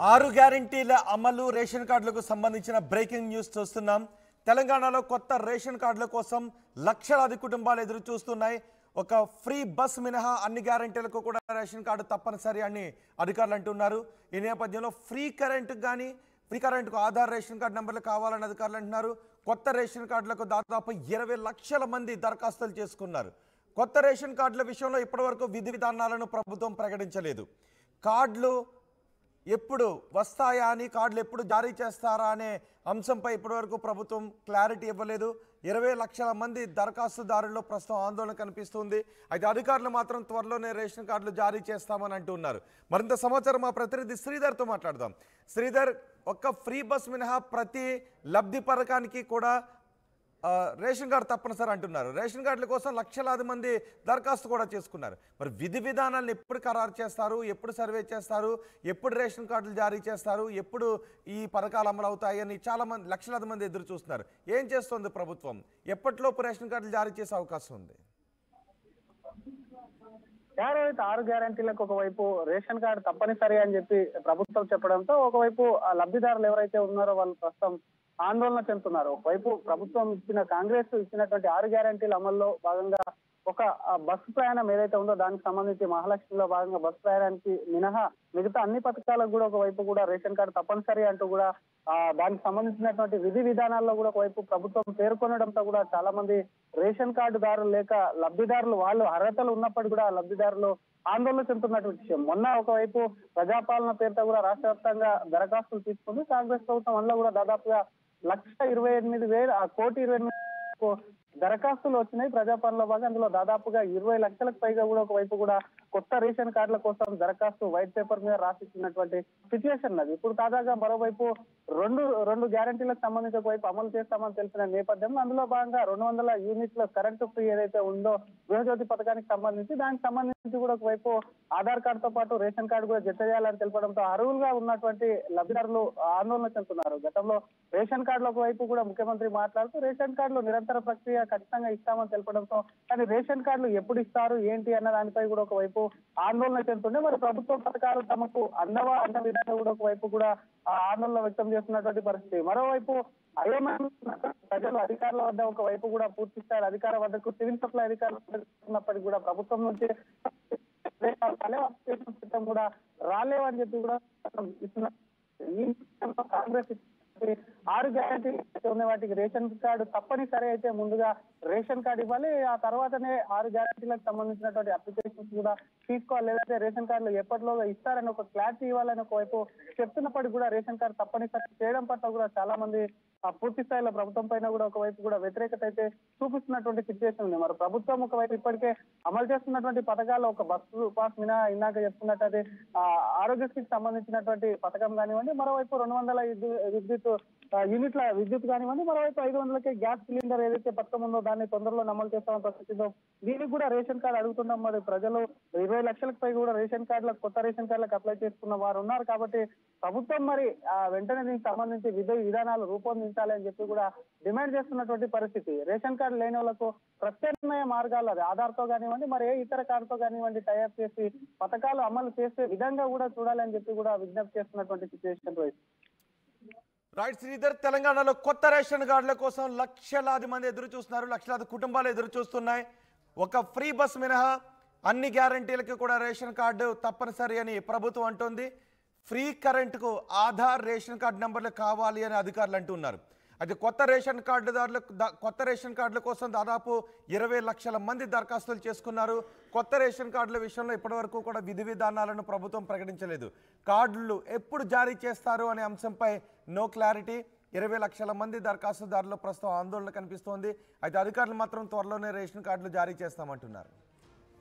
ఆరు గ్యారెంటీల అమలు రేషన్ కార్డులకు సంబంధించిన బ్రేకింగ్ న్యూస్ చూస్తున్నాం. తెలంగాణలో కొత్త రేషన్ కార్డుల కోసం లక్షలాది కుటుంబాలు ఎదురు చూస్తున్నాయి. ఒక ఫ్రీ బస్ మినహా అన్ని గ్యారెంటీలకు కూడా రేషన్ కార్డు తప్పనిసరి అని అధికారులు అంటున్నారు. ఈ నేపథ్యంలో ఫ్రీ కరెంటుకు ఆధార్ రేషన్ కార్డు నెంబర్లు కావాలని అధికారులు అంటున్నారు. కొత్త రేషన్ కార్డులకు దాదాపు 20 లక్షల మంది దరఖాస్తులు చేసుకున్నారు. కొత్త రేషన్ కార్డుల విషయంలో ఇప్పటివరకు విధి విధానాలను ప్రభుత్వం ప్రకటించలేదు. కార్డులు ఎప్పుడు వస్తాయా అని, కార్డులు ఎప్పుడు జారీ చేస్తారా అనే అంశంపై ఇప్పటివరకు ప్రభుత్వం క్లారిటీ ఇవ్వలేదు. 20 లక్షల మంది దరఖాస్తుదారుల్లో ప్రస్తుతం ఆందోళన కనిపిస్తుంది. అయితే అధికారులు మాత్రం త్వరలోనే రేషన్ కార్డులు జారీ చేస్తామని అంటున్నారు. మరింత సమాచారం మా ప్రతినిధి శ్రీధర్తో మాట్లాడదాం. శ్రీధర్, ఒక్క ఫ్రీ బస్ మినహా ప్రతి లబ్ధి పథకానికి కూడా రేషన్ కార్డు తప్పనిసరి అంటున్నారు. రేషన్ కార్డుల కోసం లక్షలాది మంది దరఖాస్తు కూడా చేసుకున్నారు. మరి విధి విధానాలను ఎప్పుడు ఖరారు చేస్తారు, ఎప్పుడు సర్వే చేస్తారు, ఎప్పుడు రేషన్ కార్డులు జారీ చేస్తారు, ఎప్పుడు ఈ పథకాలు అమలు అవుతాయని లక్షలాది మంది ఎదురు చూస్తున్నారు. ఏం చేస్తుంది ప్రభుత్వం? ఎప్పటిలోపు రేషన్ కార్డులు జారీ చేసే అవకాశం ఉంది? ఆరు గ్యారంటీలకు ఒకవైపు రేషన్ కార్డు తప్పనిసరి అని చెప్పి ప్రభుత్వం చెప్పడంతో ఒకవైపు ఆ లబ్ధిదారులు ఎవరైతే ఉన్నారో వాళ్ళు ప్రస్తుతం ఆందోళన చెందుతున్నారు. ఒకవైపు ప్రభుత్వం కాంగ్రెస్ ఇచ్చినటువంటి 6 గ్యారంటీల అమల్లో భాగంగా ఒక బస్సు ప్రయాణం ఏదైతే ఉందో దానికి సంబంధించి మహాలక్ష్మిలో భాగంగా బస్సు ప్రయాణానికి మినహా మిగతా అన్ని పథకాలకు కూడా ఒకవైపు కూడా రేషన్ కార్డు తప్పనిసరి అంటూ కూడా దానికి సంబంధించినటువంటి విధి విధానాల్లో కూడా ఒకవైపు ప్రభుత్వం పేర్కొనడంతో కూడా చాలా మంది రేషన్ కార్డుదారులు లేక లబ్ధిదారులు వాళ్ళు అర్హతలు ఉన్నప్పటికీ కూడా లబ్ధిదారులు ఆందోళన చెందుతున్నటువంటి విషయం. మొన్న ఒకవైపు ప్రజాపాలన పేరుతో కూడా రాష్ట్ర వ్యాప్తంగా దరఖాస్తులు తీసుకుంది కాంగ్రెస్ ప్రభుత్వం. అందులో కూడా దాదాపుగా 1,28,000 దరఖాస్తులు వచ్చినాయి ప్రజాపాలనలో భాగంగా. అందులో దాదాపుగా 20 లక్షలకు పైగా కూడా ఒకవైపు కూడా కొత్త రేషన్ కార్డుల కోసం దరఖాస్తు వైట్ పేపర్ మీద రాసిచ్చినటువంటి సిచ్యువేషన్ అది. ఇప్పుడు తాజాగా మరోవైపు రెండు గ్యారంటీలకు సంబంధించి ఒకవైపు అమలు చేస్తామని తెలిసిన నేపథ్యంలో అందులో భాగంగా 200 యూనిట్ల కరెంటు ఫ్రీ ఏదైతే ఉందో గృహజ్యోతి పథకానికి సంబంధించి దానికి సంబంధించి కూడా ఒకవైపు ఆధార్ కార్డుతో పాటు రేషన్ కార్డు కూడా జత చేయాలని తెలపడంతో అర్హులుగా ఉన్నటువంటి లబ్ధిదారులు ఆందోళన చెందుతున్నారు. గతంలో రేషన్ కార్డుల ఒకవైపు కూడా ముఖ్యమంత్రి మాట్లాడుతూ రేషన్ కార్డులు నిరంతర ప్రక్రియ ఖచ్చితంగా ఇస్తామని తెలపడంతో కానీ రేషన్ కార్డులు ఎప్పుడు ఇస్తారు ఏంటి అన్న దానిపై కూడా ఒకవైపు ఆందోళన చెందుతుండే మరి ప్రభుత్వ పథకాలు తమకు అందవా అన్న విధంగా కూడా ఒకవైపు కూడా ఆందోళన వ్యక్తం చేస్తున్నటువంటి పరిస్థితి. మరోవైపు ప్రజలు అధికారుల వద్ద ఒకవైపు కూడా పూర్తి స్థాయి అధికార వద్దకు సివిల్ సప్లై అధికారులు ఉన్నప్పటికీ కూడా ప్రభుత్వం నుంచి కూడా రాలేవని చెప్పి కూడా కాంగ్రెస్ 6 గ్యారంటీలు ఉన్న వాటికి రేషన్ కార్డు తప్పనిసరి అయితే ముందుగా రేషన్ కార్డు ఇవ్వాలి, ఆ తర్వాతనే 6 గ్యారంటీలకు సంబంధించినటువంటి అప్లికేషన్స్ కూడా తీసుకోవాలి, లేదంటే రేషన్ కార్డులు ఎప్పటిలోగా ఇస్తారని ఒక క్లారిటీ ఇవ్వాలని ఒకవైపు చెప్తున్నప్పటికీ కూడా రేషన్ కార్డు తప్పనిసరి చేయడం పట్ల కూడా చాలా మంది పూర్తి స్థాయిలో ప్రభుత్వం పైన కూడా ఒకవైపు కూడా వ్యతిరేకత అయితే చూపిస్తున్నటువంటి సిచ్యువేషన్ ఉంది. మరి ప్రభుత్వం ఒకవైపు ఇప్పటికే అమలు చేస్తున్నటువంటి పథకాల్లో ఒక బస్సు పాస్ మినా ఇందాక చెప్తున్నట్టు ఆరోగ్యశ్రీకి సంబంధించినటువంటి పథకం కానివ్వండి, మరోవైపు 200 యూనిట్ల విద్యుత్ కానివ్వండి, మరోవైపు 500కే గ్యాస్ సిలిండర్ ఏదైతే పథకం ఉందో దాన్ని తొందరలో అమలు చేస్తామని ప్రకటించిందో దీనికి కూడా రేషన్ కార్డు అడుగుతున్నాం. మరి ప్రజలు 20 లక్షలకు పైగా కూడా రేషన్ కార్డులకు కొత్త రేషన్ కార్డులకు అప్లై చేసుకున్న వారు ఉన్నారు కాబట్టి ప్రభుత్వం మరి వెంటనే దీనికి సంబంధించి విధి విధానాలు రూపొందించాలి అని చెప్పి కూడా డిమాండ్ చేస్తున్నటువంటి పరిస్థితి. రేషన్ కార్డు లేని వాళ్ళకు ప్రత్యామ్నాయ మార్గాలు అది ఆధార్తో కానివ్వండి మరి ఏ ఇతర కార్డుతో కానివ్వండి టైప్ చేసి పథకాలు అమలు చేసే విధంగా కూడా చూడాలని చెప్పి కూడా విజ్ఞప్తి చేస్తున్నటువంటి సిచ్యువేషన్. రైట్ శ్రీధర్, తెలంగాణలో కొత్త రేషన్ కార్డుల కోసం లక్షలాది మంది ఎదురు చూస్తున్నారు, లక్షలాది కుటుంబాలు ఎదురు చూస్తున్నాయి. ఒక ఫ్రీ బస్ మినహా అన్ని గ్యారంటీలకి కూడా రేషన్ కార్డు తప్పనిసరి అని ప్రభుత్వం అంటోంది. ఫ్రీ కరెంటుకు ఆధార్ రేషన్ కార్డు నెంబర్లు కావాలి అని అధికారులు అంటున్నారు. అయితే కొత్త రేషన్ కార్డుల కోసం దాదాపు 20 లక్షల మంది దరఖాస్తులు చేసుకున్నారు. కొత్త రేషన్ కార్డుల విషయంలో ఇప్పటివరకు కూడా విధి విధానాలను ప్రభుత్వం ప్రకటించలేదు. కార్డులు ఎప్పుడు జారీ చేస్తారు అనే అంశంపై నో క్లారిటీ. 20 లక్షల మంది దరఖాస్తుదారులు ప్రస్తుతం ఆందోళన కనిపిస్తోంది. అయితే అధికారులు మాత్రం త్వరలోనే రేషన్ కార్డులు జారీ చేస్తామంటున్నారు.